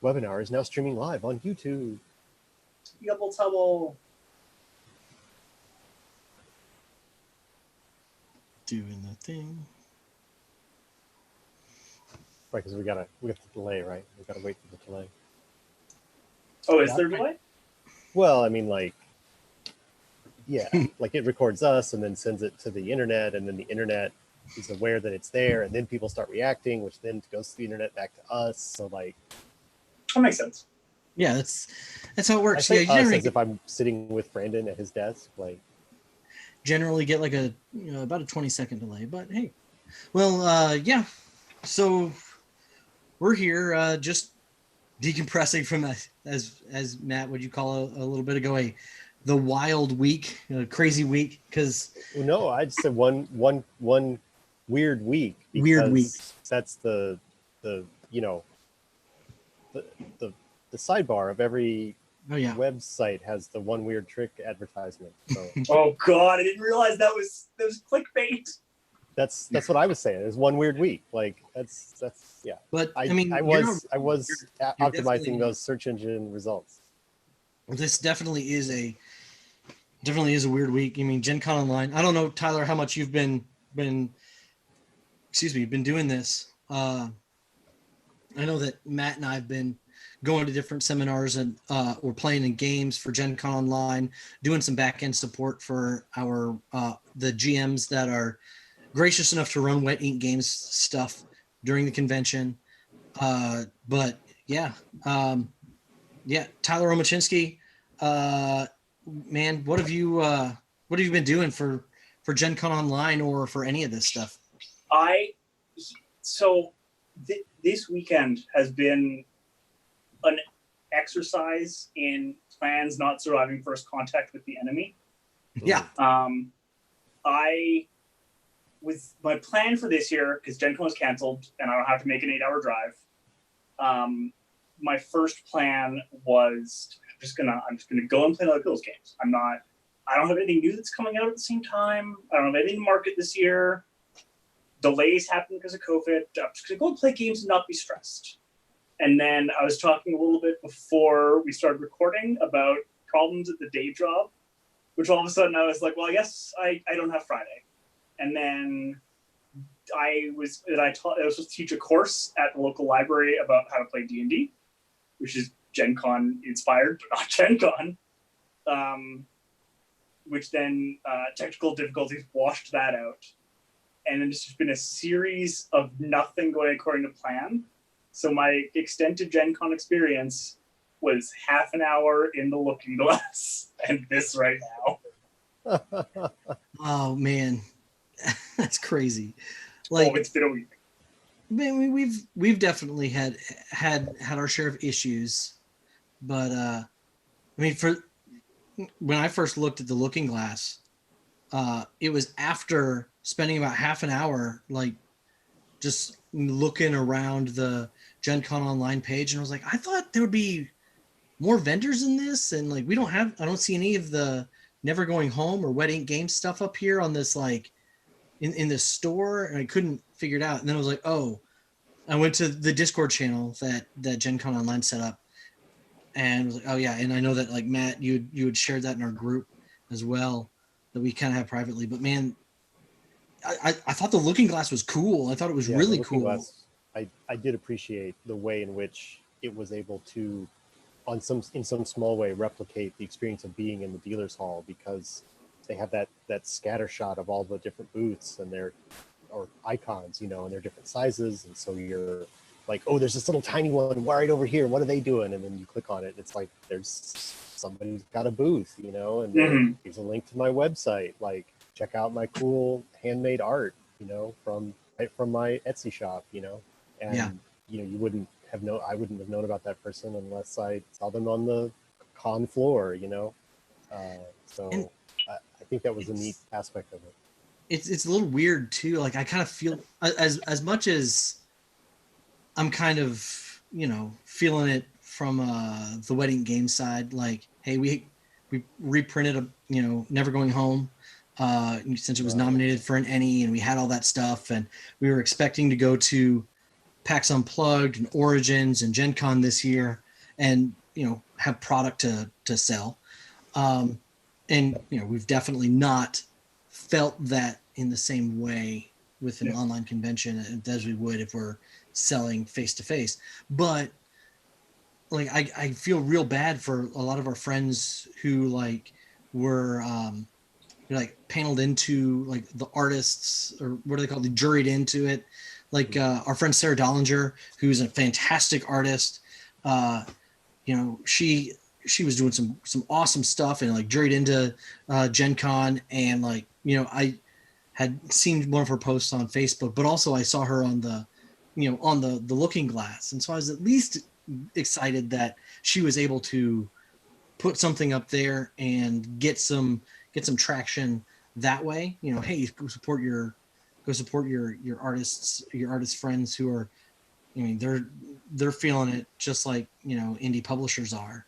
webinar is now streaming live on YouTube. Double trouble. Doing the thing. Right, because we got the delay, right? We gotta wait for the delay. Oh, is there a delay? Well, I mean, like, yeah, like it records us and then sends it to the internet, and then the internet is aware that it's there, and then people start reacting, which then goes to the internet back to us. So, like, that makes sense. Yeah, that's how it works. I say yeah, us as if I'm sitting with Brandon at his desk, like. Generally get like about a 20-second delay, but hey, well, yeah. So we're here, just decompressing from as Matt, would you call a little bit ago the wild week, crazy week? Because No, I'd say one weird week. Weird week. That's the sidebar of every website has the one weird trick advertisement. So. Oh God, I didn't realize that was clickbait. That's what I was saying. It was one weird week. Like that's yeah. But I mean, I was optimizing those search engine results. This definitely is a weird week. I mean, GenCon Online. I don't know, Tyler, how much you've been doing this. I know that Matt and I have been going to different seminars, and we're playing in games for GenCon Online, doing some back-end support for our the GMs that are gracious enough to run Wet Ink Games stuff during the convention. But yeah, Tyler Omachinsky, man, what have you been doing for GenCon Online or for any of this stuff? This weekend has been an exercise in plans not surviving first contact with the enemy. Yeah. With my plan for this year, because GenCon was canceled and I don't have to make an 8-hour drive. My first plan was I'm just gonna go and play other people's games. I don't have anything new that's coming out at the same time. I don't have anything to market this year. Delays happen because of COVID. I'm just gonna go and play games and not be stressed. And then I was talking a little bit before we started recording about problems at the day job, which all of a sudden I was like, well, I guess I don't have Friday. And then I was supposed to teach a course at the local library about how to play D&D, which is GenCon inspired, but not GenCon. Which then technical difficulties washed that out. And then it's just been a series of nothing going according to plan. So my extended GenCon experience was half an hour in the looking glass and this right now. Oh man, that's crazy. It's been a week. Man, we've definitely had our share of issues, but I mean, when I first looked at the looking glass, it was after spending about half an hour, like just looking around the GenCon Online page, and I was like, I thought there would be more vendors in this, and like I don't see any of the Never Going Home or Wet Ink Games stuff up here on this, like in this store, and I couldn't figure it out. And then I was like, oh, I went to the Discord channel that GenCon Online set up, and was like, oh yeah, and I know that like Matt, you had shared that in our group as well, that we kind of have privately. But man, I thought the looking glass was cool. I thought it was really cool. Glass, I did appreciate the way in which it was able to, in some small way, replicate the experience of being in the dealer's hall, because they have that scatter shot of all the different booths and or icons, and they're different sizes, and so you're like, oh, there's this little tiny one right over here. What are they doing? And then you click on it. It's like there's somebody who's got a booth, and here's a link to my website. Like, check out my cool handmade art, from my Etsy shop, and you wouldn't have I wouldn't have known about that person unless I saw them on the con floor, So I think that was a neat aspect of it. It's a little weird too. Like, I kind of feel as much as I'm kind of, feeling it from the Wet Ink Games side. Like, hey, we reprinted Never Going Home, since it was nominated for an Emmy, and we had all that stuff, and we were expecting to go to PAX Unplugged and Origins and GenCon this year, and have product to sell. And we've definitely not felt that in the same way with an online convention as we would if we're selling face to face. But like I feel real bad for a lot of our friends who were paneled into the artists, or what are they called? They juried into it. Our friend Sarah Dollinger, who's a fantastic artist. She was doing some awesome stuff and juried into Gen Con, and I had seen one of her posts on Facebook, but also I saw her on the Looking Glass, and so I was at least excited that she was able to put something up there and get some traction that way. Hey, go support your artists, your artist friends who are, they're feeling it just like indie publishers are,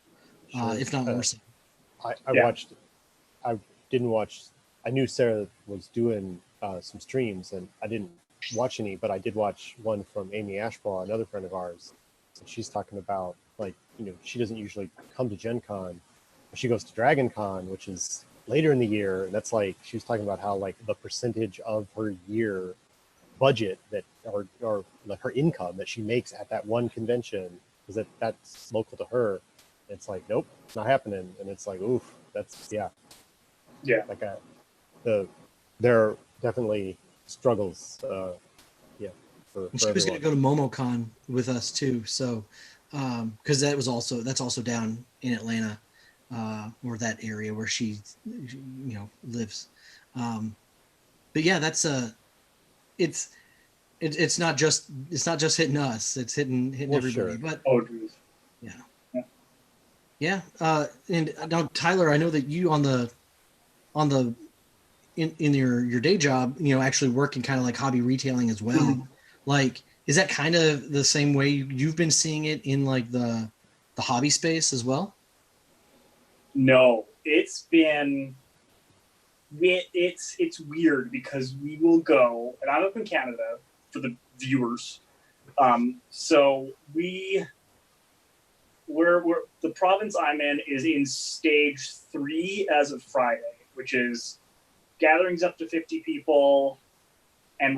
Sure. if not more so. I knew Sarah was doing some streams, and I didn't watch any, but I did watch one from Amy Ashbaugh, another friend of ours. And she's talking about she doesn't usually come to Gen Con. She goes to Dragon Con, which is later in the year. And that's she was talking about how the percentage of her year budget or her income that she makes at that one convention is that's local to her. And it's nope, it's not happening. And it's oof, that's yeah. There are definitely struggles. She was going to go to MomoCon with us too, so because that's also down in Atlanta, or that area where she lives. But yeah, that's it's not just hitting us; it's hitting everybody. Sure. But yeah. Yeah. And now, Tyler, I know that you in your day job, actually working kind of like hobby retailing as well. Mm-hmm. Is that kind of the same way you've been seeing it in the hobby space as well? No, it's weird because we will go, and I'm up in Canada for the viewers. So we're the province I'm in is in stage 3 as of Friday, which is gatherings up to 50 people, and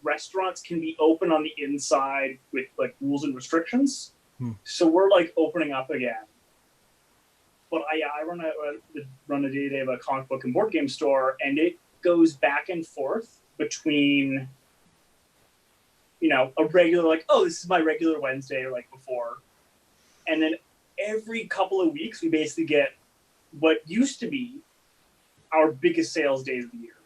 restaurants can be open on the inside with rules and restrictions. So we're opening up again. But I run a day-to-day of a comic book and board game store, and it goes back and forth between a regular this is my regular Wednesday before, and then every couple of weeks we basically get what used to be our biggest sales days of the year.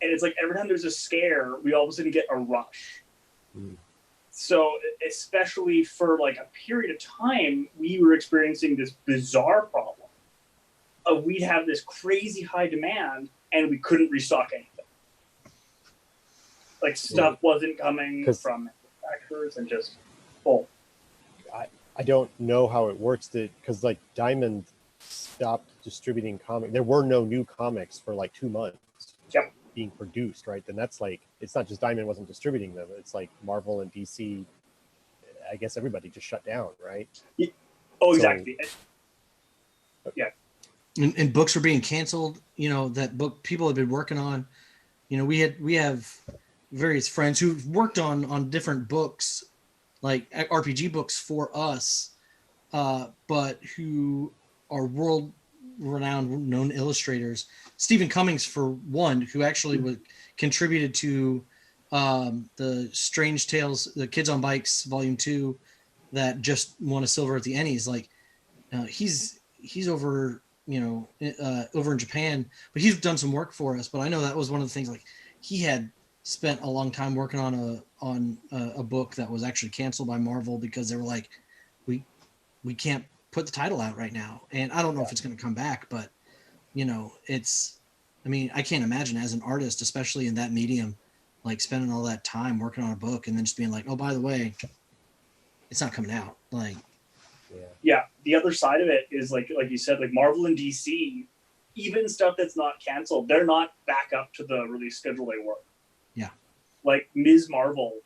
And it's every time there's a scare, we all of a sudden get a rush. So especially for a period of time, we were experiencing this bizarre problem. We'd have this crazy high demand and we couldn't restock anything. Stuff wasn't coming from manufacturers and just full. I don't know how it works because Diamond stopped distributing comics. There were no new comics for 2 months. Yep. Being produced, right? Then that's it's not just Diamond wasn't distributing them. It's Marvel and DC. I guess everybody just shut down, right? Yeah. Oh, exactly. Yeah. And books were being canceled. That book people had been working on. We have various friends who've worked on different books, like RPG books for us, but who are world-renowned known illustrators. Stephen Cummings, for one, who actually contributed to the Strange Tales, the Kids on Bikes Volume 2, that just won a silver at the Ennies. He's over over in Japan, but he's done some work for us. But I know that was one of the things he had spent a long time working on a book that was actually canceled by Marvel because they were we can't put the title out right now, and I don't know if it's going to come back, but I can't imagine as an artist, especially in that medium, spending all that time working on a book and then just being oh, by the way, it's not coming out. Yeah. The other side of it is like you said, Marvel and DC, even stuff that's not canceled, they're not back up to the release schedule they were. Yeah. Ms. Marvel,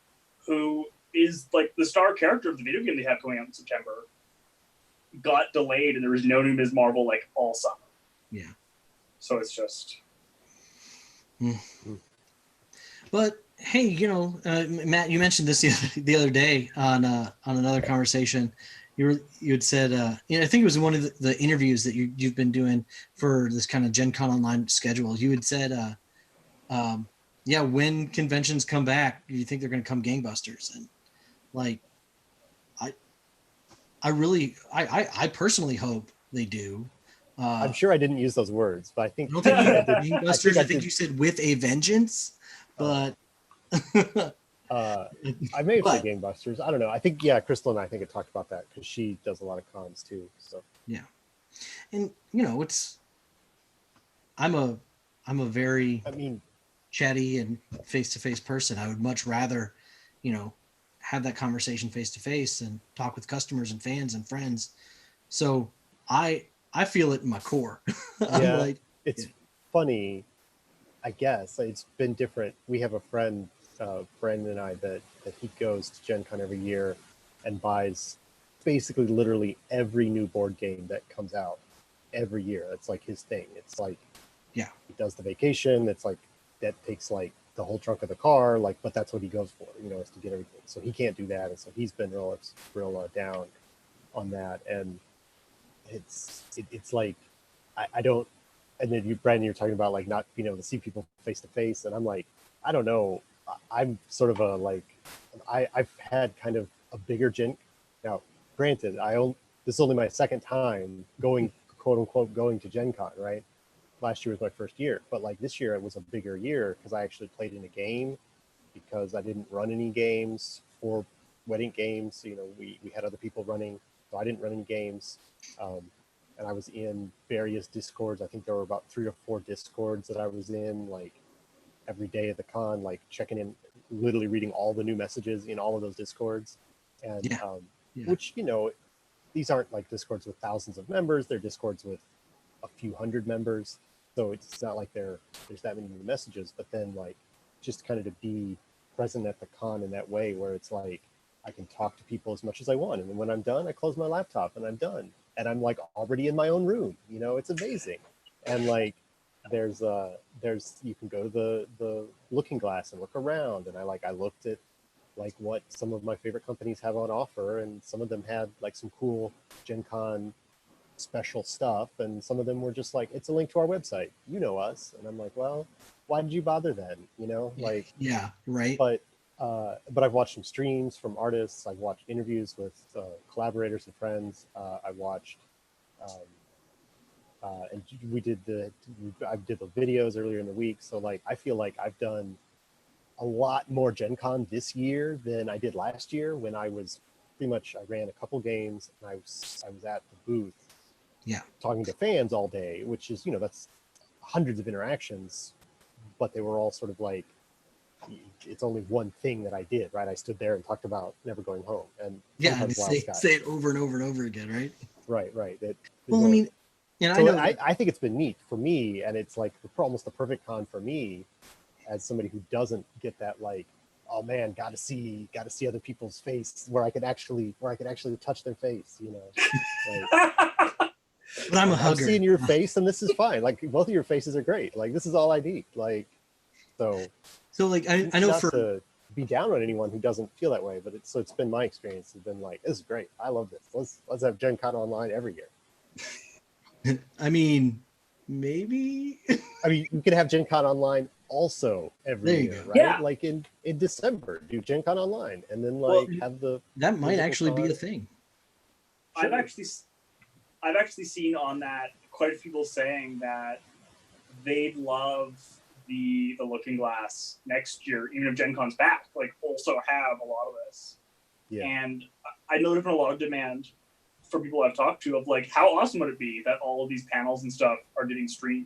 who is like the star character of the video game they have coming out in September got delayed, and there was no new Ms. Marvel like all summer. Yeah. So it's just. But hey, you know, Matt, you mentioned this the other day on another conversation. You had said, you know, I think it was one of the interviews that you've been doing for this kind of GenCon online schedule. You had said, yeah, when conventions come back, you think they're going to come gangbusters, and like, I personally hope they do. I'm sure I didn't use those words, but I think I don't think you I said did. gangbusters. I think you said with a vengeance, but. I may have said gangbusters. I don't know. I think Crystal and I think it talked about that because she does a lot of cons too. So yeah, and you know, I'm a very chatty and face-to-face person. I would much rather, you know, have that conversation face-to-face and talk with customers and fans and friends. So I feel it in my core. Yeah, like, it's funny. I guess it's been different. We have a friend, Brandon and I, that he goes to Gen Con every year and buys basically literally every new board game that comes out every year. That's like his thing. It's like, yeah, he does the vacation. It's like, that takes like the whole trunk of the car, like, but that's what he goes for, you know, is to get everything. So he can't do that. And so he's been real down on that. And it's like, I don't, and then you, Brandon, you're talking about like not being able to see people face to face. And I'm like, I don't know. I'm sort of a, like, I've had kind of a bigger Gen. Now, granted, this is only my second time going, quote unquote, going to Gen Con, right? Last year was my first year, but like this year it was a bigger year because I actually played in a game, because I didn't run any games for wedding games. You know, we had other people running, so I didn't run any games. And I was in various Discords. I think there were about 3 or 4 Discords that I was in, like every day of the con, like checking in, literally reading all the new messages in all of those Discords. And which, you know, these aren't like Discords with thousands of members. They're Discords with a few hundred members. So it's not like there's that many new messages, but then like just kind of to be present at the con in that way, where it's like I can talk to people as much as I want. And then when I'm done, I close my laptop and I'm done. And I'm like already in my own room, you know, it's amazing. And like, there's you can go to the looking glass and look around. And I looked at like what some of my favorite companies have on offer. And some of them had like some cool Gen Con special stuff. And some of them were just like, it's a link to our website, you know us. And I'm like, well, why did you bother then? You know, like, yeah, right. But I've watched some streams from artists. I've watched interviews with collaborators and friends. I watched, and I did the videos earlier in the week. So like, I feel like I've done a lot more Gen Con this year than I did last year, when I was pretty much, I ran a couple games and I was at the booth, talking to fans all day, which is, you know, that's hundreds of interactions, but they were all sort of like, it's only one thing that I did, right? I stood there and talked about never going home, and say it over and over and over again, right? Right. Well, I mean, and so I think it's been neat for me, and it's like almost the perfect con for me, as somebody who doesn't get that, like, oh man, got to see other people's face, where I could actually touch their face, you know. Like, but I'm a hugger. I'm seeing your face, and this is fine. Like, both of your faces are great. Like, this is all I need. Like, so like I know, not to be down on anyone who doesn't feel that way, but it's been my experience. It's been like, this is great. I love this. Let's have Gen Con online every year. I mean, maybe. I mean, you can have Gen Con online also every year, right? Yeah. Like in December, do Gen Con online, and then like have that might actually be a thing. Sure. I've actually seen on that quite a few people saying that they'd love the Looking Glass next year, even if Gen Con's back, like also have a lot of this. Yeah. And I know there's been a lot of demand for people I've talked to of like, how awesome would it be that all of these panels and stuff are getting streamed?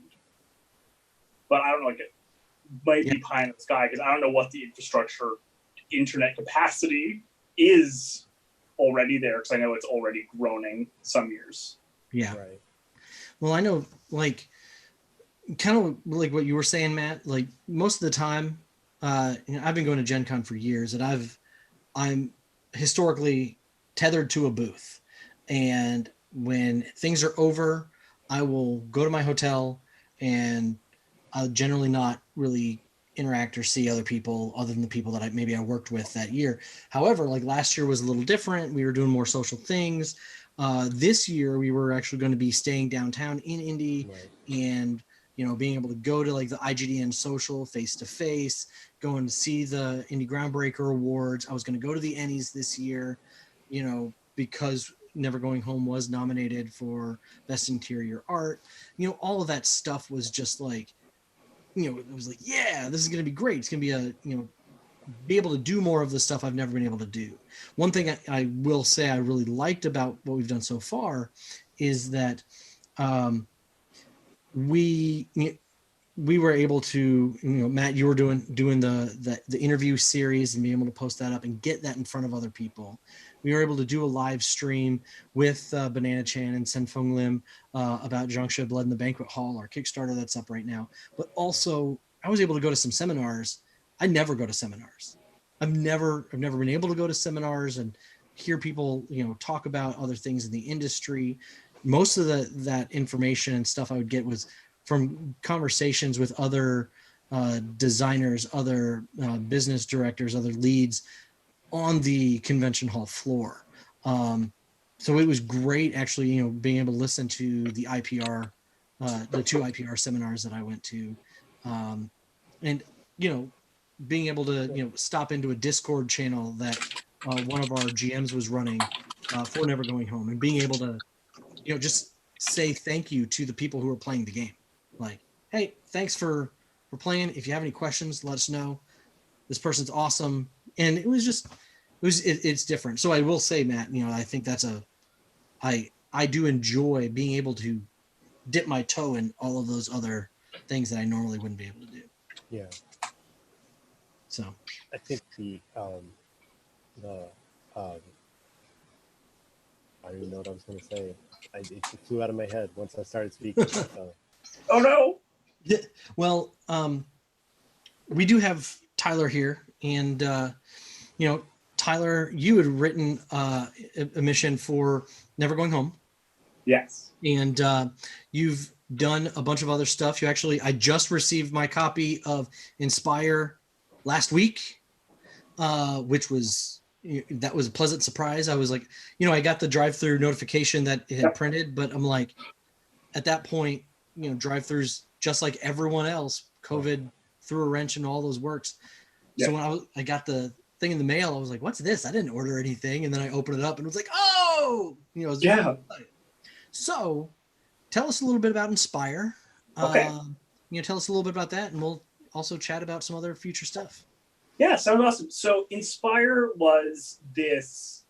But I don't know, like, it might be pie in the sky, because I don't know what the infrastructure, internet capacity is already there, because I know it's already groaning some years. Yeah. Right. Well, I know, like, kind of like what you were saying, Matt, like most of the time, you know, I've been going to Gen Con for years, and historically tethered to a booth. And when things are over, I will go to my hotel, and I'll generally not really interact or see other people other than the people that I worked with that year. However, like last year was a little different. We were doing more social things. This year we were actually going to be staying downtown in Indy, Right. and being able to go to like the IGDN social face to face, going to see the Indie Groundbreaker Awards. I was going to go to the Ennies this year, because Never Going Home was nominated for Best Interior Art. All of that stuff was just like, it was like, yeah, this is going to be great. It's going to be be able to do more of the stuff I've never been able to do. One thing I will say I really liked about what we've done so far is that we were able to, Matt, you were doing the interview series and being able to post that up and get that in front of other people. We were able to do a live stream with Banana Chan and Senfeng Lim about Zhangshe Blood in the Banquet Hall, our Kickstarter that's up right now. But also, I was able to go to some seminars. I never go to seminars. I've never been able to go to seminars and hear people, talk about other things in the industry. Most of that information and stuff I would get was from conversations with other designers, other business directors, other leads on the convention hall floor. So it was great, actually, being able to listen to the IPR, the 2 IPR seminars that I went to, and being able to stop into a Discord channel that one of our GMs was running for Never Going Home, and being able to just say thank you to the people who are playing the game. Like, hey, thanks for playing. If you have any questions, let us know. This person's awesome. And it's different. So I will say, Matt, I think I do enjoy being able to dip my toe in all of those other things that I normally wouldn't be able to do. Yeah. So I think I don't even know what I was going to say. It flew out of my head once I started speaking. Oh no! Yeah, well, we do have Tyler here, and Tyler, you had written a mission for Never Going Home. Yes. And you've done a bunch of other stuff. I just received my copy of Inspire last week, which was that was a pleasant surprise. I was like, I got the drive-through notification that it had printed, but I'm like, at that point, drive-throughs, just like everyone else, COVID threw a wrench in all those works. So when I got the thing in the mail, I was like, what's this? I didn't order anything. And then I opened it up and it was like, oh, So tell us a little bit about Inspire. Okay. Tell us a little bit about that, and we'll also chat about some other future stuff. Yeah, sounds awesome. So Inspire was this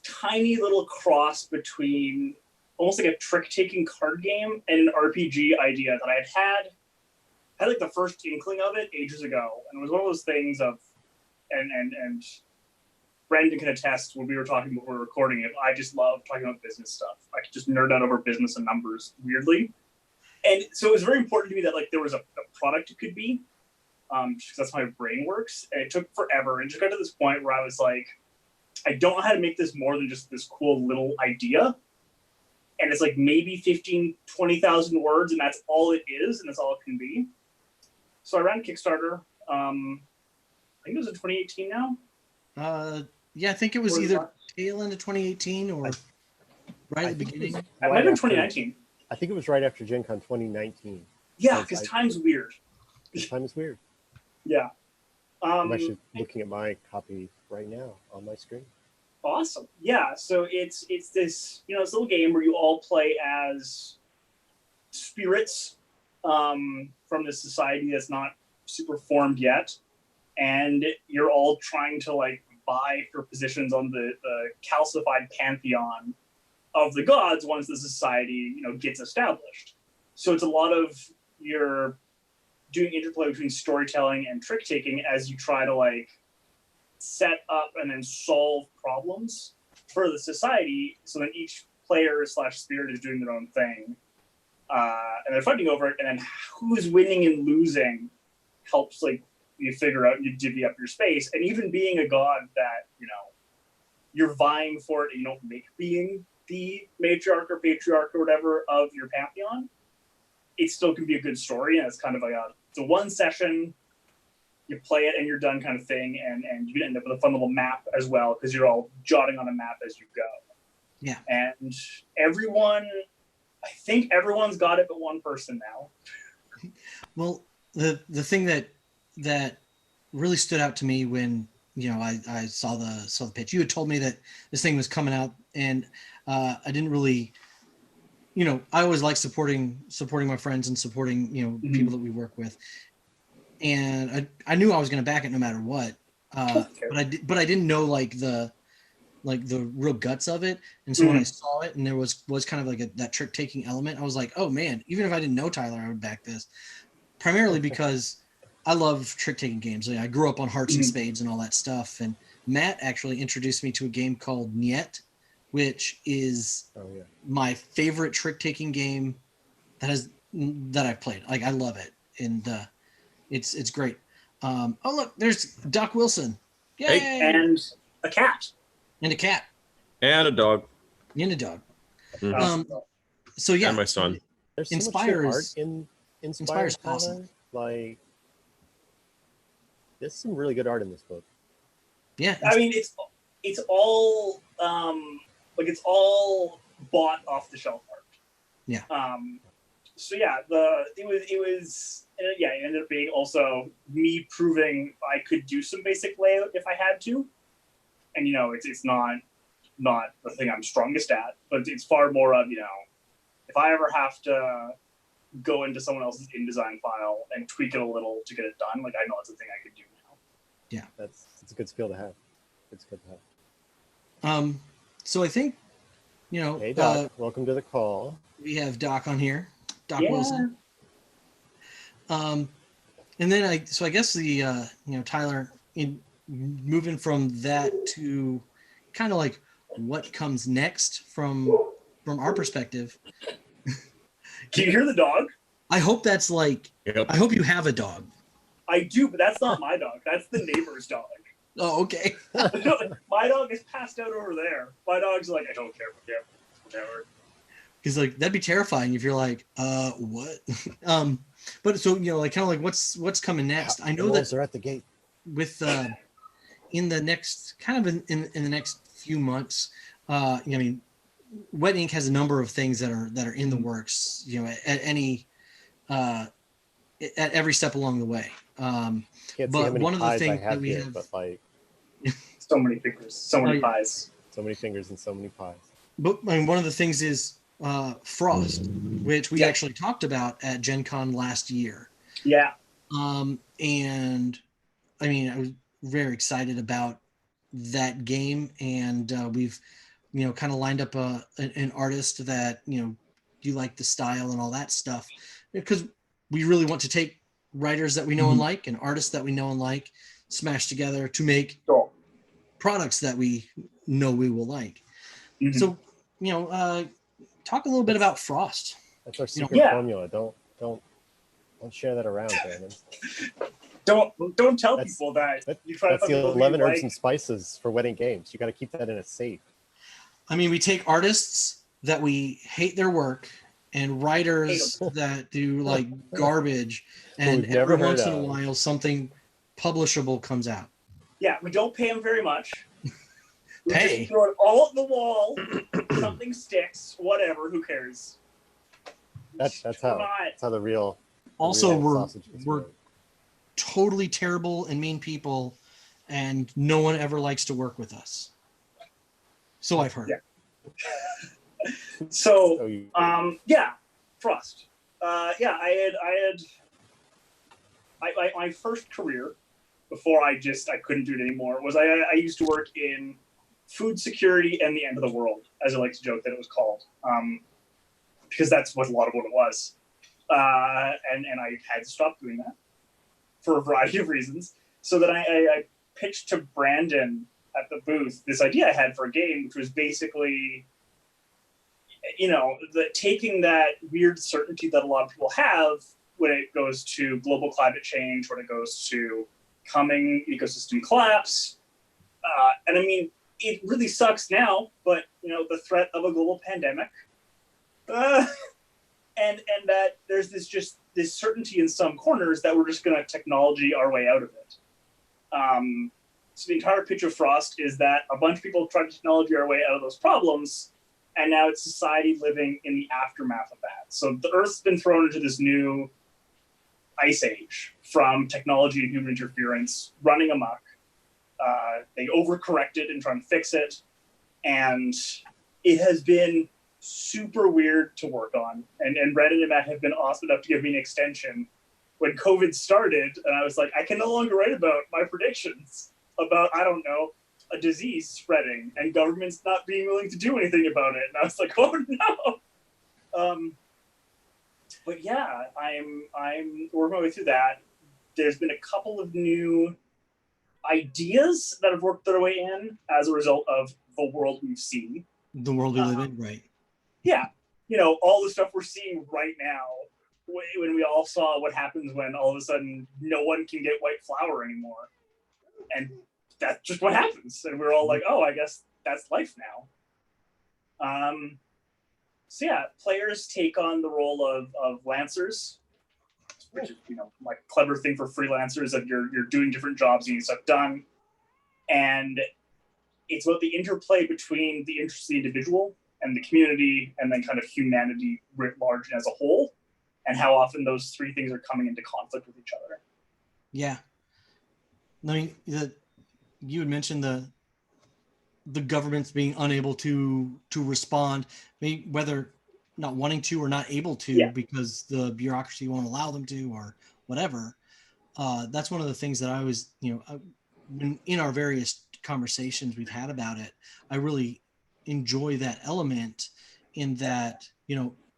tiny little cross between almost like a trick-taking card game and an RPG idea that I had like the first inkling of it ages ago. And it was one of those things of, and Brandon can attest when we were talking before we were recording it, I just love talking about business stuff. I could just nerd out over business and numbers weirdly. And so it was very important to me that like there was a product it could be, because that's how my brain works. And it took forever. And just got to this point where I was like, I don't know how to make this more than just this cool little idea. And it's like maybe 15, 20,000 words, and that's all it is, and that's all it can be. So I ran Kickstarter. I think it was in 2018 now. Yeah, I think it was either tail end of 2018 or right at the beginning. It might have been 2019. I think it was right after GenCon 2019. Yeah, because time's weird. Time is weird. Yeah. I'm actually looking at my copy right now on my screen. Awesome. Yeah. So it's this this little game where you all play as spirits from this society that's not super formed yet, and you're all trying to like vie for positions on the calcified pantheon of the gods once the society gets established. So it's a lot of you're doing interplay between storytelling and trick taking as you try to like set up and then solve problems for the society. So then each player / spirit is doing their own thing, and they're fighting over it. And then who's winning and losing helps like you figure out, you divvy up your space, and even being a god that, you know, you're vying for it, and you don't make being the matriarch or patriarch or whatever of your pantheon, it still can be a good story, and it's kind of like it's a one session, you play it and you're done kind of thing, and you can end up with a fun little map as well, because you're all jotting on a map as you go. Yeah. And I think everyone's got it but one person now. Well, the thing that really stood out to me when, you know, I saw the pitch, you had told me that this thing was coming out, and I didn't really, you know, I always like supporting my friends and supporting, you know, people that we work with, and I knew I was going to back it no matter what, but I didn't know like the real guts of it. And so when I saw it and there was kind of like that trick taking element, I was like, oh man, even if I didn't know Tyler, I would back this, primarily because I love trick taking games. Like, I grew up on hearts and spades and all that stuff. And Matt actually introduced me to a game called Niet, which is my favorite trick taking game that I've played. Like, I love it. And it's great. Oh look, there's Doc Wilson. Yay! And a cat. And a cat. And a dog. And a dog. Mm-hmm. So yeah. And my son. There's so Inspires much art in Inspires awesome. Like, there's some really good art in this book. Yeah. I mean, it's all like it's all bought off the shelf art. Yeah. So yeah, it ended up being also me proving I could do some basic layout if I had to. And, you know, it's not the thing I'm strongest at, but it's far more of, you know, if I ever have to go into someone else's InDesign file and tweak it a little to get it done, like, I know it's a thing I could do now. Yeah. It's a good skill to have. It's good to have. So I think, you know, hey Doc, welcome to the call. We have Doc on here, Doc Wilson. And then I guess the you know, Tyler, in moving from that to kind of like what comes next from our perspective. Can you hear the dog? I hope that's like, I hope you have a dog. I do, but that's not my dog. That's the neighbor's dog. Oh, okay. My dog is passed out over there. My dog's like, I don't care, whatever. Because like, that'd be terrifying if you're like, what? But so, you know, like kind of like what's coming next. I know that they're at the gate. With in the next kind of in the next few months, I mean, Wet Ink has a number of things that are in the works, you know, at every step along the way. But one of the things that we have, but like so many fingers, so many pies, so many fingers and so many pies. But I mean, one of the things is Frost, which we actually talked about at GenCon last year. Yeah. And I mean, I was very excited about that game, and we've, you know, kind of lined up an artist that, you know, you like the style and all that stuff, because we really want to take writers that we know and like and artists that we know and like, smash together to make products that we know we will like. So, you know, talk a little bit about Frost. That's our secret formula. Don't share that around, Brandon. Don't tell people that you try. That's the 11 herbs and spices for wedding games. You got to keep that in a safe. I mean, we take artists that we hate their work and writers that do like garbage, and every once in a while something publishable comes out. Yeah, we don't pay them very much. We Hey, just throw it all at the wall. Something sticks. Whatever. Who cares? That's how the real. Also, real we're totally terrible and mean people, and no one ever likes to work with us. So I've heard. Yeah. So, yeah, Frost. Yeah, I had my first career before I couldn't do it anymore was I used to work in food security and the end of the world, as I like to joke that it was called, because that's what a lot of what it was. And I had to stop doing that for a variety of reasons. So then I pitched to Brandon at the booth this idea I had for a game, which was basically, you know, taking that weird certainty that a lot of people have when it goes to global climate change, when it goes to coming ecosystem collapse. And I mean, it really sucks now, but the threat of a global pandemic, and that there's this certainty in some corners that we're just going to technology our way out of it. So the entire pitch of Frost is that a bunch of people tried to technology our way out of those problems, and now it's society living in the aftermath of that. So the Earth's been thrown into this new ice age from technology and human interference running amok. They overcorrected and trying to fix it, and it has been super weird to work on. And Reddit and Matt have been awesome enough to give me an extension when COVID started, and I was like, I can no longer write about my predictions about, I don't know, a disease spreading and governments not being willing to do anything about it. And I was like, oh no. But yeah, I'm working my way through that. There's been a couple of new ideas that have worked their way in as a result of the world we've seen. The world we live in, right? Yeah. All the stuff we're seeing right now, when we all saw what happens when all of a sudden no one can get white flour anymore. And that's just what happens. And we're all like, oh, I guess that's life now. So yeah, players take on the role of Lancers, which is, like clever thing for freelancers that you're doing different jobs and getting stuff done. And it's about the interplay between the interest of the individual and the community and then kind of humanity writ large and as a whole, and how often those three things are coming into conflict with each other. Yeah. I mean, you had mentioned the governments being unable to respond, maybe whether not wanting to or not able to because the bureaucracy won't allow them to or whatever. That's one of the things that I was, in our various conversations we've had about it, I really enjoy that element in that,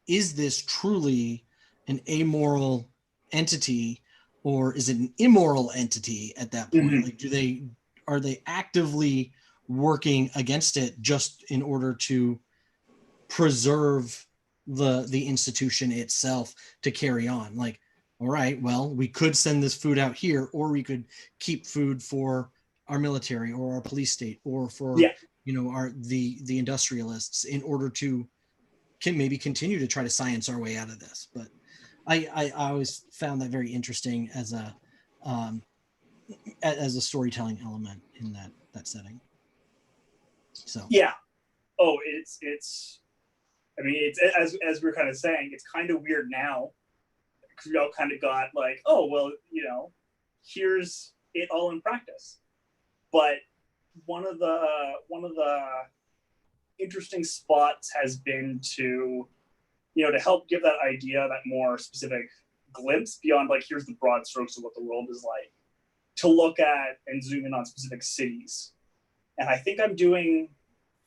is this truly an amoral entity or is it an immoral entity at that point? Mm-hmm. Like, are they actively working against it just in order to preserve the institution itself to carry on? Like, all right, well, we could send this food out here, or we could keep food for our military or our police state or for the industrialists in order to maybe continue to try to science our way out of this. But I always found that very interesting as a storytelling element in that setting. So yeah, it's I mean, it's as we're kind of saying, it's kind of weird now because we all kind of got like, oh well, here's it all in practice. But one of the interesting spots has been to help give that idea that more specific glimpse beyond like here's the broad strokes of what the world is like, to look at and zoom in on specific cities. And I think I'm doing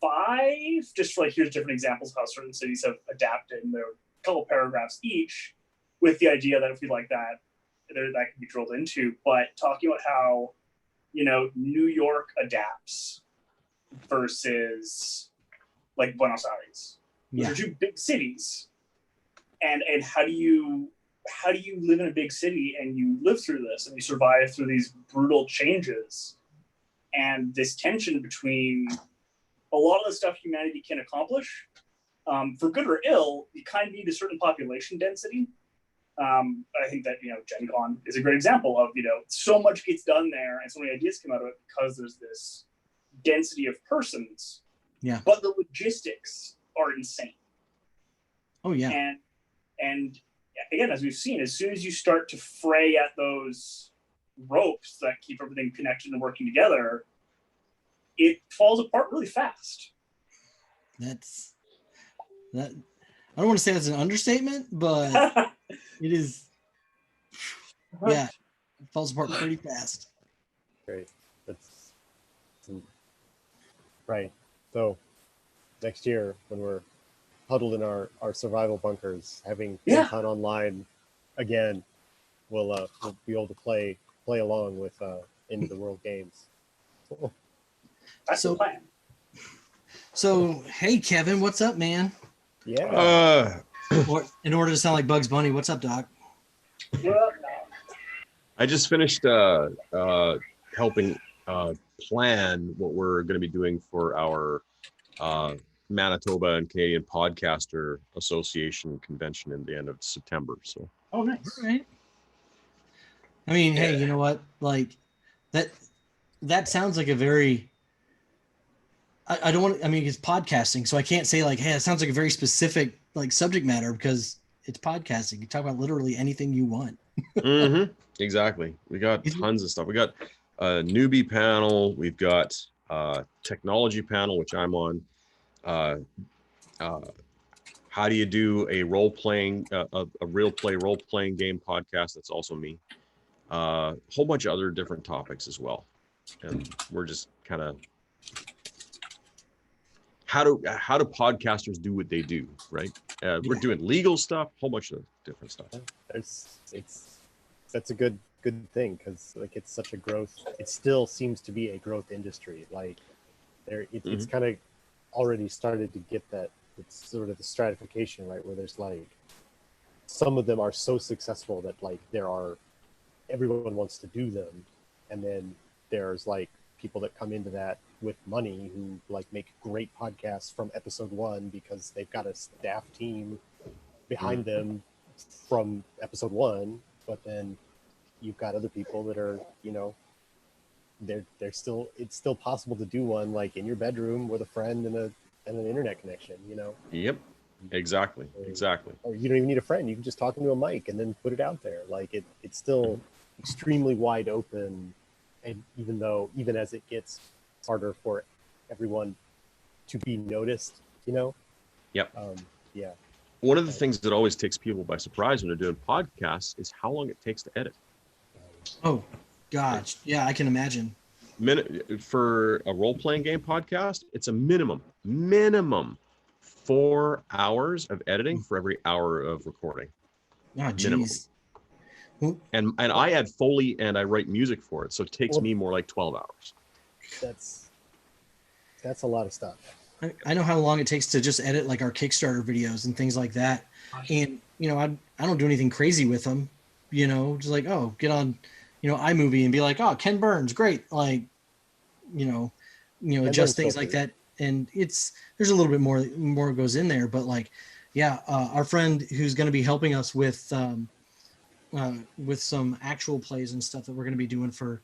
5 just for like here's different examples of how certain cities have adapted, and there are a couple paragraphs each with the idea that if we like that can be drilled into. But talking about how New York adapts versus like Buenos Aires. Those are 2 big cities. And how do you live in a big city and you live through this and you survive through these brutal changes and this tension between a lot of the stuff humanity can accomplish, for good or ill, you kind of need a certain population density. I think that GenCon is a great example of so much gets done there and so many ideas come out of it because there's this density of persons. Yeah. But the logistics are insane. Oh yeah. And again, as we've seen, as soon as you start to fray at those ropes that keep everything connected and working together, it falls apart really fast. That. I don't want to say that's an understatement, but it is. Yeah, it falls apart pretty fast. Great. That's right. So next year, when we're huddled in our survival bunkers, having GenCon online again, we'll be able to play along with Into the World games. That's the plan. So hey, Kevin, what's up, man? Yeah. In order to sound like Bugs Bunny, what's up, Doc? I I just finished helping plan what we're going to be doing for our Manitoba and Canadian Podcaster Association convention in the end of September. So, Oh, nice. All right. I mean, hey, you know what? Like that sounds like a very I don't want I mean it's podcasting, so I can't say like, hey, it sounds like a very specific like subject matter because it's podcasting. You talk about literally anything you want. Exactly. We got tons of stuff. We got a newbie panel. We've got technology panel, which I'm on. How do you do a role-playing, a real play role-playing game podcast? That's also me. A whole bunch of other different topics as well. And we're just kind of how do podcasters do what they do, right? We're doing legal stuff, a whole bunch of different stuff. That's a good thing because like it's such a growth. It still seems to be a growth industry. Like it's kind of already started to get that. It's sort of the stratification, right? Where there's like some of them are so successful that like everyone wants to do them, and then there's like people that come into that with money who like make great podcasts from episode 1 because they've got a staff team behind them from episode 1, but then you've got other people that are, you know, it's still possible to do one like in your bedroom with a friend and an internet connection, you know. Yep, exactly. Or you don't even need a friend, you can just talk into a mic and then put it out there. Like it's still extremely wide open, and even as it gets harder for everyone to be noticed, you know. Yep. Yeah. One of the things that always takes people by surprise when they're doing podcasts is how long it takes to edit. Oh gosh, yeah, I can imagine. For a role-playing game podcast, it's a minimum 4 hours of editing for every hour of recording. Oh geez. And I add Foley and I write music for it, so it takes me more like 12 hours. That's a lot of stuff. I know how long it takes to just edit like our Kickstarter videos and things like that. And, you know, I don't do anything crazy with them, you know, just like, oh, get on, you know, iMovie and be like, oh, Ken Burns, great. Like, you know, adjust things like that. And there's a little bit more goes in there, but like, yeah, our friend who's going to be helping us with some actual plays and stuff that we're going to be doing for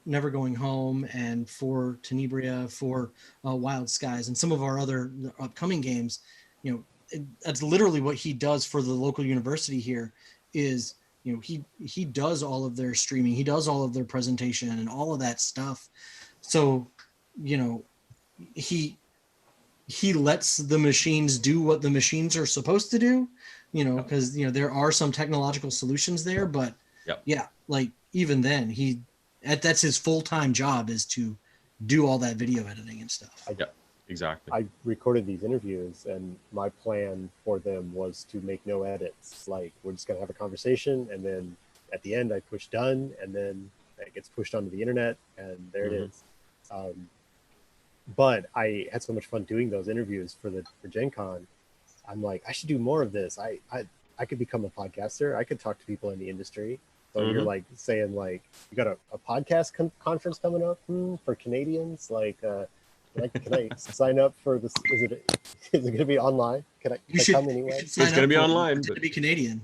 Never Going Home and for Tenebria, for Wild Skies, and some of our other upcoming games. You know, that's literally what he does for the local university here. Is, you know, he does all of their streaming, he does all of their presentation and all of that stuff. So, you know, he lets the machines do what the machines are supposed to do. You know, because you know there are some technological solutions there, but yeah, like even then that's his full-time job is to do all that video editing and stuff. Exactly. I recorded these interviews and my plan for them was to make no edits. Like we're just gonna have a conversation and then at the end I push done and then it gets pushed onto the internet and there it is. But I had so much fun doing those interviews for GenCon. I'm like, I should do more of this. I could become a podcaster. I could talk to people in the industry. So you're like saying like, you got a podcast conference coming up for Canadians? Like, can I sign up for this? Is it going to be online? Can I come anyway? It's going to be online. But to be Canadian.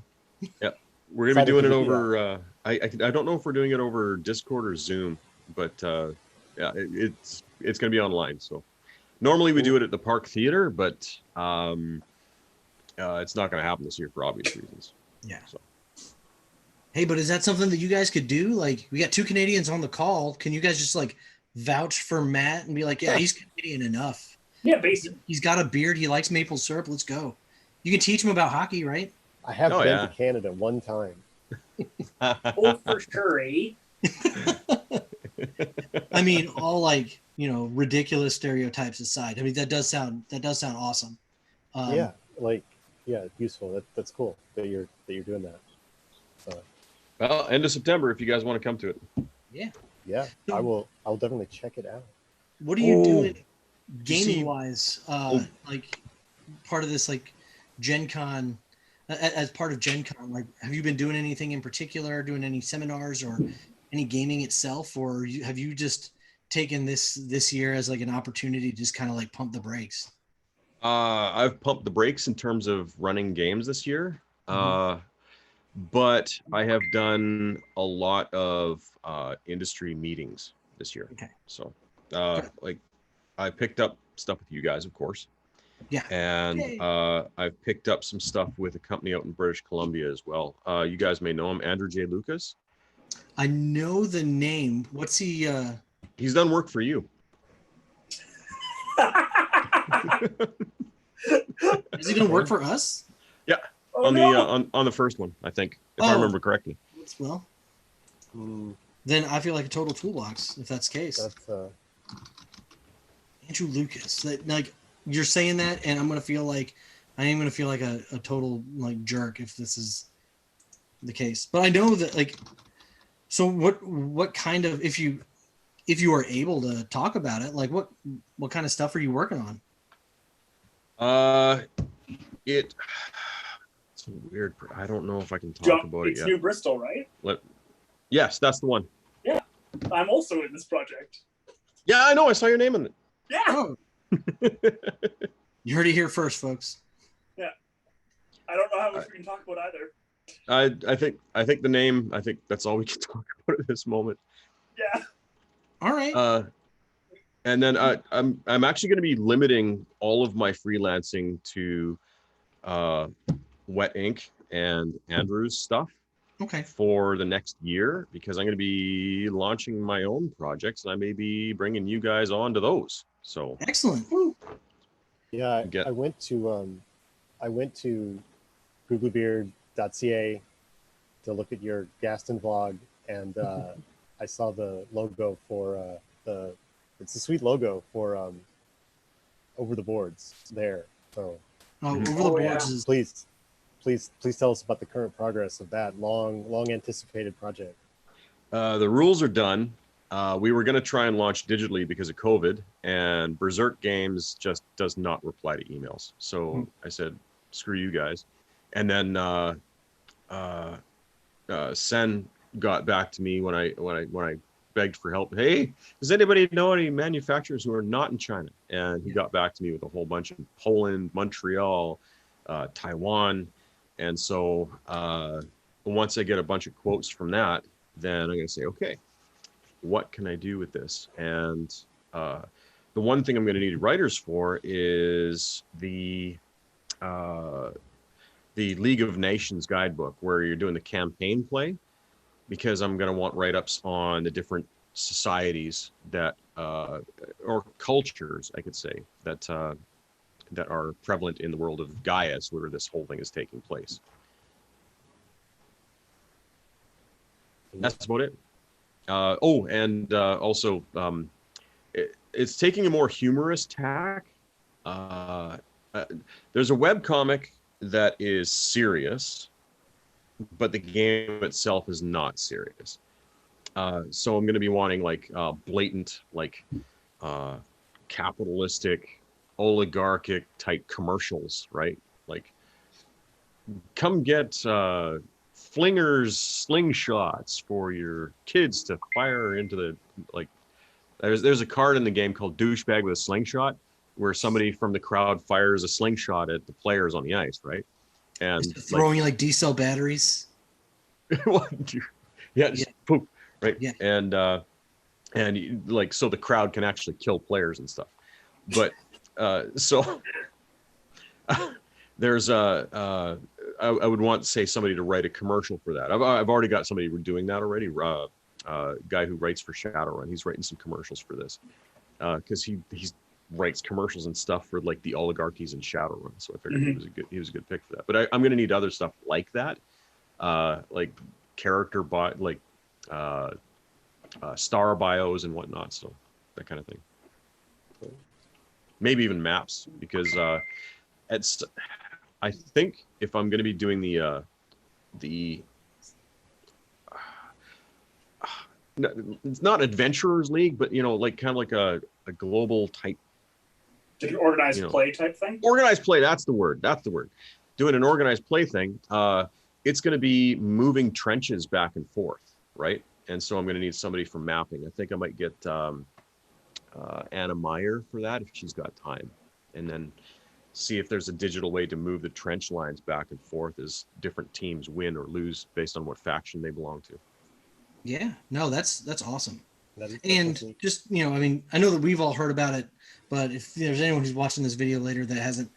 Yeah, we're going to be doing it over. I don't know if we're doing it over Discord or Zoom, but yeah, it's going to be online. So normally we do it at the Park Theater, but it's not going to happen this year for obvious reasons. Yeah. So. Hey, but is that something that you guys could do? Like, we got 2 Canadians on the call. Can you guys just like vouch for Matt and be like, yeah, he's Canadian enough. Yeah, basically. He's got a beard. He likes maple syrup. Let's go. You can teach him about hockey, right? I have been to Canada one time. Oh, for sure, eh? I mean, all like, you know, ridiculous stereotypes aside. I mean, that does sound awesome. Yeah, like, yeah, useful. That's cool that you're doing that. So. Well, end of September if you guys want to come to it. Yeah. Yeah, I'll definitely check it out. What are you doing gaming wise? Like part of this like Gen Con as part of GenCon? Like, have you been doing anything in particular, doing any seminars or any gaming itself, or have you just taken this year as like an opportunity to just kind of like pump the brakes? I've pumped the brakes in terms of running games this year. But I have done a lot of industry meetings this year. Okay. So like I picked up stuff with you guys, of course. Yeah. And Yay. I've picked up some stuff with a company out in British Columbia as well. You guys may know him, Andrew J. Lucas. I know the name. What's he? He's done work for you. Is he going to work for us? Yeah. Oh, On no. the on the first one, I think, if I remember correctly. Well, then I feel like a total toolbox if that's the case. That's Andrew Lucas. Like you're saying that, and I'm gonna feel like I am gonna feel like a total like jerk if this is the case. But I know that like. So what kind of if you are able to talk about it, like what kind of stuff are you working on? It's weird. I don't know if I can talk about it it's yet. New Bristol, right? Yes, that's the one. Yeah, I'm also in this project. Yeah, I know. I saw your name in it. Yeah. Oh, you heard it here first, folks. Yeah. I don't know how much we can talk about either. I think the name. I think that's all we can talk about at this moment. Yeah. All right. And then I'm actually going to be limiting all of my freelancing to Wet Ink and Andrew's stuff Okay. for the next year, because I'm going to be launching my own projects and I may be bringing you guys on to those. So Excellent. Woo. yeah. I went to googlybeard.ca to look at your Gaston vlog, and I saw the logo for it's a sweet logo for Over the Boards there. So Over the boards yeah. is please tell us about the current progress of that long anticipated project. the rules are done. We were going to try and launch digitally because of COVID, and Berserk Games just does not reply to emails. So I said, screw you guys. And then Sen got back to me when I begged for help. Hey, does anybody know any manufacturers who are not in China? And he got back to me with a whole bunch in Poland, Montreal, Taiwan. And so once I get a bunch of quotes from that, then I'm going to say, okay, what can I do with this? And the one thing I'm going to need writers for is the League of Nations guidebook, where you're doing the campaign play, because I'm going to want write-ups on the different societies that or cultures, I could say, that are prevalent in the world of Gaius, where this whole thing is taking place. That's about it. Also, it's taking a more humorous tack. There's a webcomic that is serious, but the game itself is not serious. So I'm going to be wanting like blatant, like capitalistic, oligarchic type commercials, right? Like, come get flingers slingshots for your kids to fire into the, like, there's a card in the game called Douchebag with a Slingshot, where somebody from the crowd fires a slingshot at the players on the ice, right? And throwing like D-cell batteries. Yeah, just poof, right? Yeah. And like, so the crowd can actually kill players and stuff. But so there's I would want, say, somebody to write a commercial for that. I've already got somebody doing that already. Guy who writes for Shadowrun, he's writing some commercials for this, because he writes commercials and stuff for like the oligarchies in Shadowrun. So I figured he was a good pick for that. But I'm going to need other stuff like that, like character star bios and whatnot. So that kind of thing. Maybe even maps, because I think if I'm going to be doing it's not Adventurers League, but like kind of like a global type, Organized play type thing. Organized play. That's the word. doing an organized play thing, it's going to be moving trenches back and forth, right? And so I'm going to need somebody for mapping. I think I might get Anna Meyer for that if she's got time, and then see if there's a digital way to move the trench lines back and forth as different teams win or lose based on what faction they belong to. Yeah, no, that's awesome. That's And neat. just, I mean, I know that we've all heard about it, but if there's anyone who's watching this video later that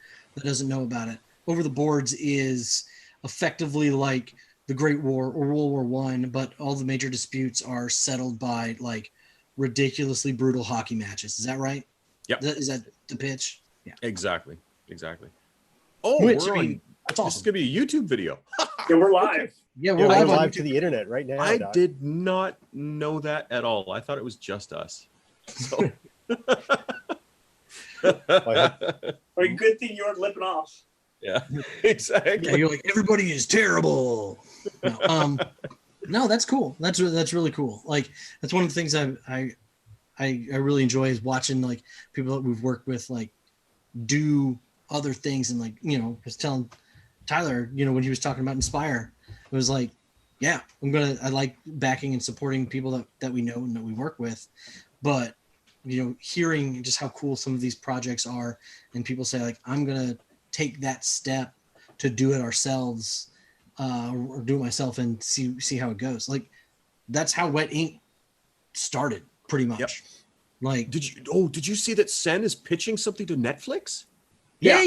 doesn't know about it, Over the Boards is effectively like the Great War or World War One, but all the major disputes are settled by like ridiculously brutal hockey matches. Is that right? Yep. Is that the pitch? Yeah. Exactly. Oh, Which, we're I mean, on. that's This is awesome. going to be a YouTube video. Yeah, we're live. Yeah, Yeah, we're we're live on live YouTube. to the internet right now. I Doc. did not know that at all. I thought it was just us. So. Or good thing you weren't lipping off. Yeah, exactly. Yeah, you're like, everybody is terrible. No, that's cool. That's really cool. Like, that's one of the things I really enjoy is watching like people that we've worked with like do other things, and like, just telling Tyler, when he was talking about Inspire, it was like, yeah, I like backing and supporting people that we know and that we work with, but hearing just how cool some of these projects are, and people say like, I'm gonna take that step to do it ourselves, or do it myself and see how it goes. Like, that's how Wet Ink started, pretty much. Yep. Like, Did you see that Sen is pitching something to Netflix? yeah.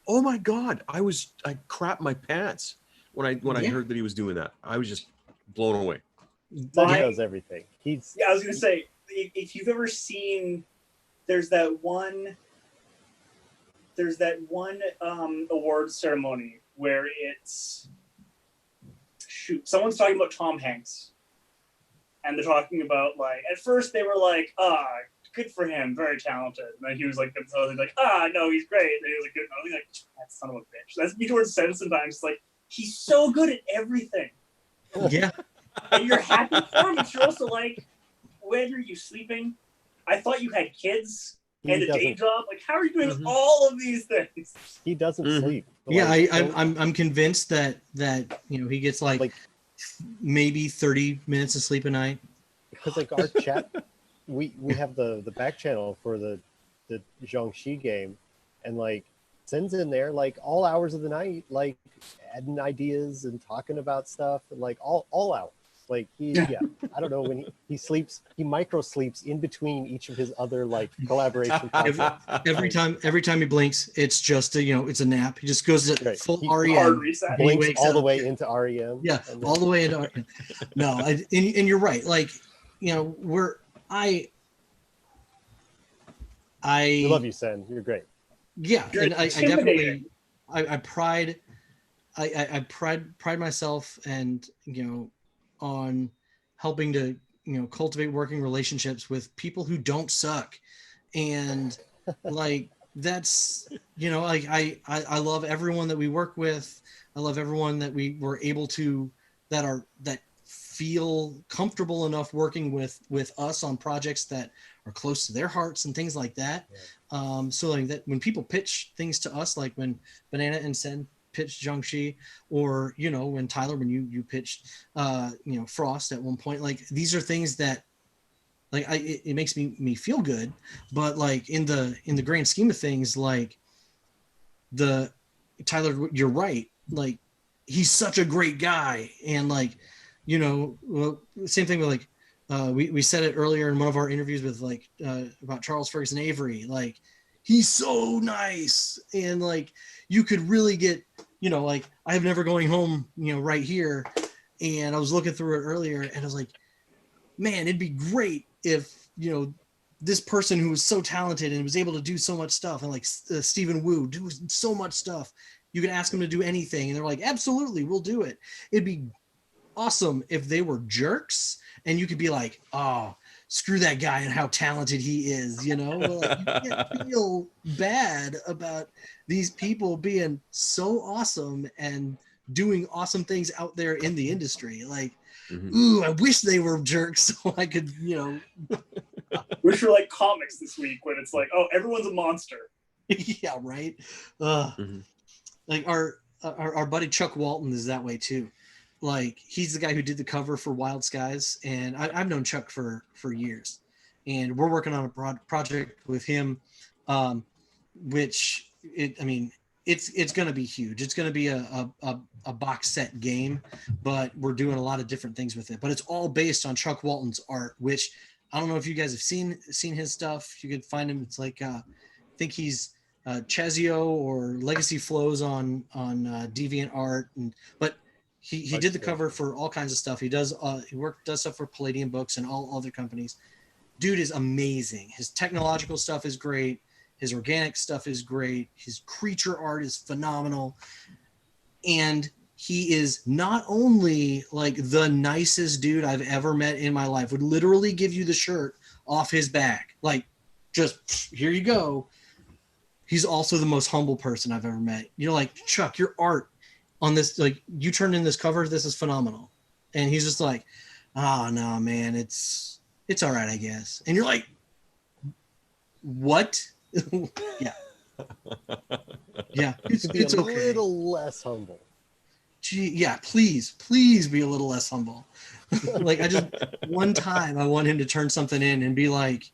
Oh my God. I crapped my pants when I heard that he was doing that. I was just blown away. He My- knows everything. He's Yeah, I was gonna say, if you've ever seen, there's that one awards ceremony where it's someone's talking about Tom Hanks, and they're talking about like, at first they were like, good for him, very talented, and then he was like, no, he's great, and he was like, good, no, he's like, that son of a bitch. That's me towards Sen sometimes. It's like, he's so good at everything, Yeah. and you're happy for him, but you're also like, when are you sleeping? I thought you had kids and a day job. Like, how are you doing all of these things? he doesn't sleep. Yeah, Like, I'm convinced that he gets like maybe 30 minutes of sleep a night. because like our chat, we have the back channel for the Jiangxi game, and like Sen's in there like all hours of the night, like adding ideas and talking about stuff, and like all out. Like I don't know when he sleeps, he micro sleeps in between each of his other like collaboration projects. Every time he blinks, it's just it's a nap. He just goes to Right. full Hard REM. reset. and he Blinks wakes all the up. way into REM. Yeah, and then- all the way into REM. No, and you're right. Like, we love you, Sen. You're great. Yeah, You're and I intimidating. definitely I pride myself and on helping to cultivate working relationships with people who don't suck, and like that's like I love everyone that we work with. I love everyone that we were able to that feel comfortable enough working with us on projects that are close to their hearts and things like that. Yeah. So like that, when people pitch things to us, like when Banana and Sen pitched Jiangxi, or when Tyler, when you pitched Frost at one point, like these are things that like it makes me feel good, but like in the grand scheme of things, like Tyler, you're right, like he's such a great guy, and like same thing with like we said it earlier in one of our interviews with like about Charles Ferguson Avery, like he's so nice, and like you could really get like I have Never Going Home right here, and I was looking through it earlier, and I was like, man, it'd be great if this person who was so talented and was able to do so much stuff, and like Stephen Wu do so much stuff, you could ask him to do anything, and they're like, absolutely, we'll do it. It'd be awesome if they were jerks, and you could be like, oh, screw that guy and how talented he is, like, you can't feel bad about these people being so awesome and doing awesome things out there in the industry. Like, ooh, I wish they were jerks so I could, Wish were like comics this week when it's like, oh, everyone's a monster. yeah, right. Like our buddy Chuck Walton is that way too. Like he's the guy who did the cover for Wild Skies, and I've known Chuck for years, and we're working on a project with him, which it's going to be huge. It's going to be a box set game, but we're doing a lot of different things with it. But it's all based on Chuck Walton's art, which I don't know if you guys have seen his stuff. You could find him. It's like I think he's Chazio or Legacy Flows on Deviant Art, but he did the cover for all kinds of stuff. He does stuff for Palladium Books and all other companies. Dude is amazing. His technological stuff is great. His organic stuff is great. His creature art is phenomenal. And he is not only like the nicest dude I've ever met in my life, would literally give you the shirt off his back. Like, just here you go. He's also the most humble person I've ever met. You're like, Chuck, your art on this, like you turned in this cover, this is phenomenal. And he's just like, oh no, man, it's all right, I guess. And you're like, what? Yeah. Yeah. It's a okay. little less humble. Gee, yeah, please be a little less humble. Like one time I want him to turn something in and be like,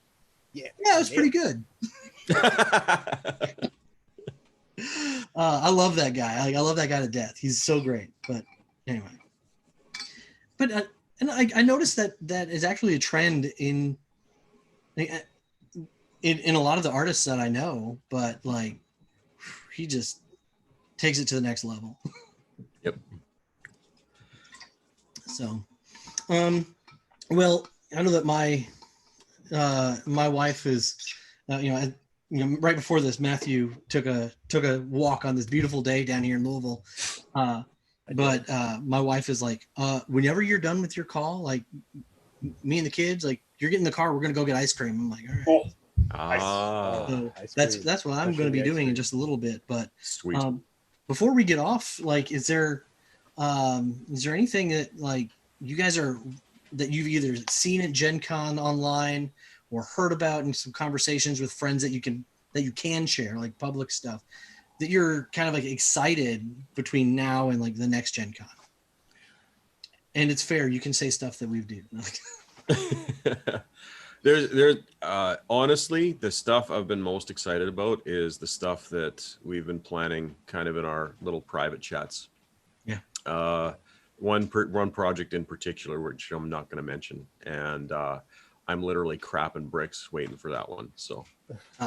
yeah, it's pretty good. I love that guy. I love that guy to death. He's so great. But anyway, but and I noticed that is actually a trend in a lot of the artists that I know. But like, he just takes it to the next level. Yep. So, well, I know that my wife is, right before this, Matthew took a walk on this beautiful day down here in Louisville. But my wife is like, whenever you're done with your call, like me and the kids, like you're getting in the car, we're going to go get ice cream. I'm like, all right. So that's what I'm going to be doing in just a little bit. But sweet. Before we get off, like, is there anything that like you guys that you've either seen at GenCon online or heard about in some conversations with friends that you can share, like public stuff, that you're kind of like excited between now and like the next GenCon? And it's fair, you can say stuff that we've done. There's honestly, the stuff I've been most excited about is the stuff that we've been planning kind of in our little private chats. Yeah. One project in particular, which I'm not going to mention, and I'm literally crapping bricks waiting for that one. So you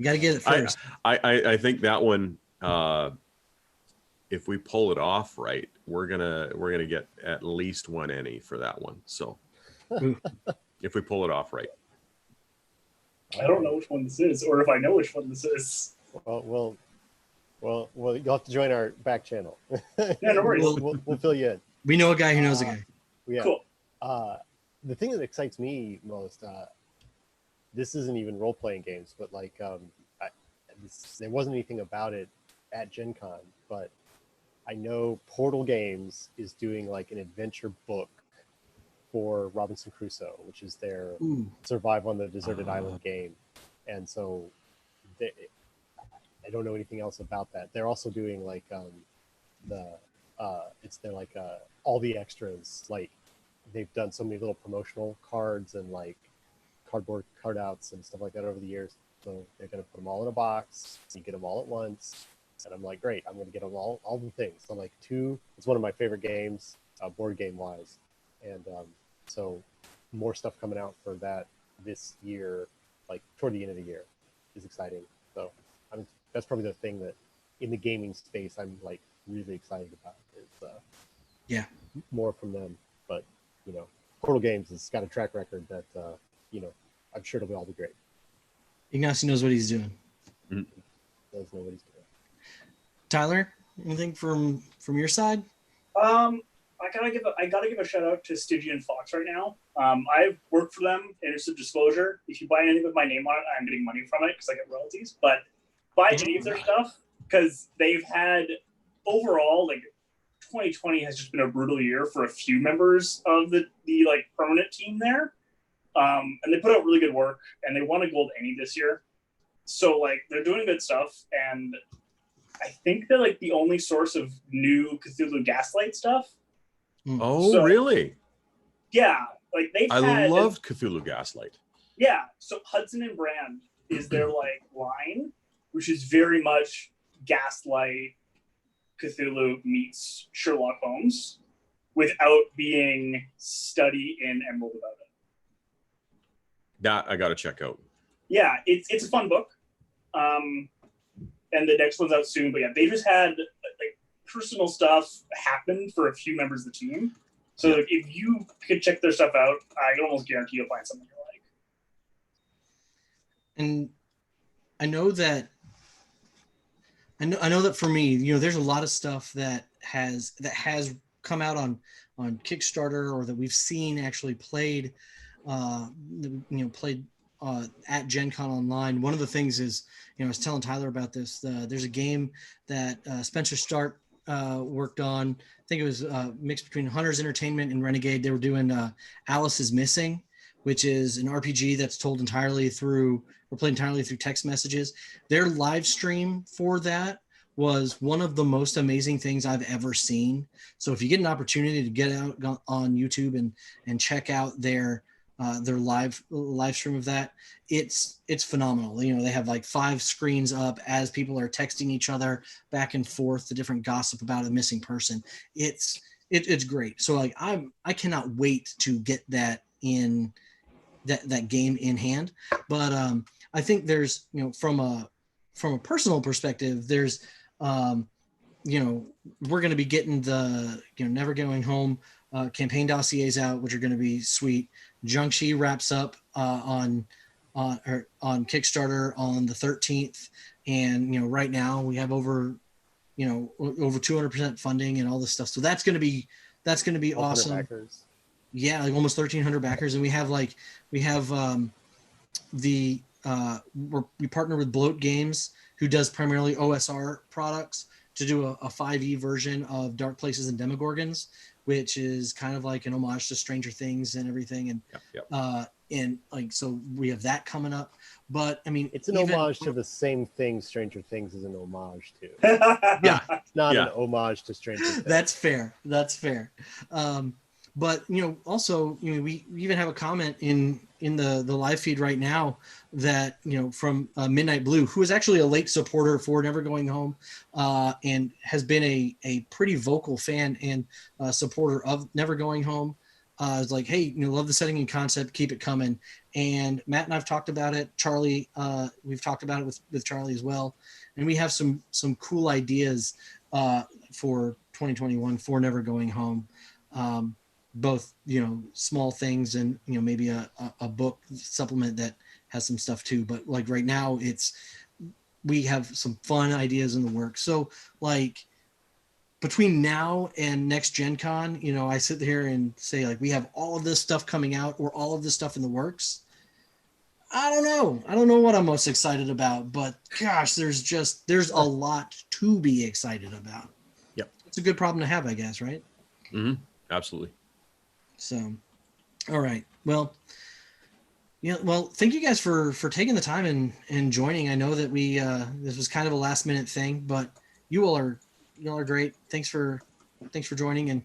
got to get it first. I think that one, if we pull it off right, we're gonna get at least one ENnie for that one. So if we pull it off right. I don't know which one this is, or if I know which one this is. Well, you'll have to join our back channel. Yeah, no worries. We'll fill you in. We know a guy who knows a guy. Yeah. Cool. The thing that excites me most, this isn't even role-playing games, but like there wasn't anything about it at Gen Con, but I know Portal Games is doing like an adventure book for Robinson Crusoe, which is their Survive on the Deserted Island game. And so I don't know anything else about that. They're also doing like all the extras. Like they've done so many little promotional cards and like cardboard cardouts and stuff like that over the years. So they're going to put them all in a box. You get them all at once. And I'm like, great, I'm going to get them all the things. So I'm like, it's one of my favorite games, board game wise. And so more stuff coming out for that this year, like toward the end of the year, is exciting. So that's probably the thing that in the gaming space I'm like really excited about is more from them. But Portal Games has got a track record that I'm sure it'll all be great. Ignacio knows what he's doing. Does know what he's doing. Tyler, anything from your side? I gotta give a shout out to Stygian Fox right now. I've worked for them. Interest of disclosure: if you buy anything with my name on it, I'm getting money from it because I get royalties. But buy any of their stuff because they've had overall like 2020 has just been a brutal year for a few members of the like permanent team there. And they put out really good work, and they won a gold ENnie this year. So like they're doing good stuff, and I think they're like the only source of new Cthulhu Gaslight stuff. Oh, So- really? Yeah, like they've I had. loved Cthulhu Gaslight. Yeah, so Hudson and Brand is their like line, which is very much Gaslight, Cthulhu meets Sherlock Holmes, without being study in Emerald about it. That I got to check out. Yeah, it's a fun book, and the next one's out soon. But yeah, they just had like personal stuff happen for a few members of the team. So like, if you could check their stuff out, I can almost guarantee you'll find something you like. And I know that for me, there's a lot of stuff that has come out on Kickstarter, or that we've seen actually played, played at GenCon online. One of the things is, I was telling Tyler about this. There's a game that Spencer Stark worked on. I think it was mixed between Hunters Entertainment and Renegade. They were doing Alice is Missing, which is an RPG that's told entirely through, or played entirely through text messages. Their live stream for that was one of the most amazing things I've ever seen. So if you get an opportunity to get out on YouTube and check out their live stream of that, it's phenomenal. They have like 5 screens up as people are texting each other back and forth, the different gossip about a missing person. It's great. So like I cannot wait to get that in that game in hand. But I think there's, from a personal perspective, there's we're going to be getting the Never Going Home campaign dossiers out, which are going to be sweet. Jiangxi wraps up on Kickstarter on the 13th, and right now we have over 200% funding and all this stuff. So that's going to be awesome. Backers. Yeah, like almost 1,300 backers, and we partner with Bloat Games, who does primarily OSR products, to do a 5e version of Dark Places and Demogorgons, which is kind of like an homage to Stranger Things and everything. And and like, so we have that coming up. But I mean, It's an homage to the same thing Stranger Things is an homage to. Yeah. It's not an homage to Stranger Things. That's fair. But also, we even have a comment in the live feed right now that from Midnight Blue, who is actually a late supporter for Never Going Home, and has been a pretty vocal fan and supporter of Never Going Home. It's like, hey, love the setting and concept, keep it coming. And Matt and I've talked about it. Charlie, we've talked about it with Charlie as well, and we have some cool ideas for 2021 for Never Going Home. Both small things and maybe a book supplement that has some stuff too, but like right now we have some fun ideas in the works. So like between now and next Gen Con, I sit here and say like we have all of this stuff coming out or all of this stuff in the works. I don't know what I'm most excited about, but gosh, there's a lot to be excited about. Yep. It's a good problem to have, I guess, right? Mm-hmm. Absolutely. So, all right. Well, thank you guys for taking the time and joining. I know that we this was kind of a last minute thing, but you all are great. Thanks for joining. And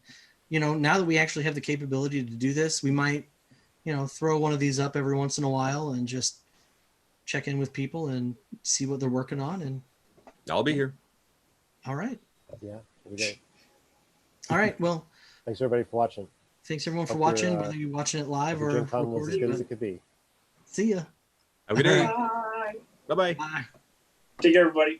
now that we actually have the capability to do this, we might throw one of these up every once in a while and just check in with people and see what they're working on. And I'll be here. All right. Yeah. Okay. All right. Well, Thanks everybody for watching. Thanks everyone for Hope watching, your, whether you're watching it live or Gen Con was as good as recorded. it could be. See ya. Have a good day. Bye. Bye-bye. Bye. Take care, everybody.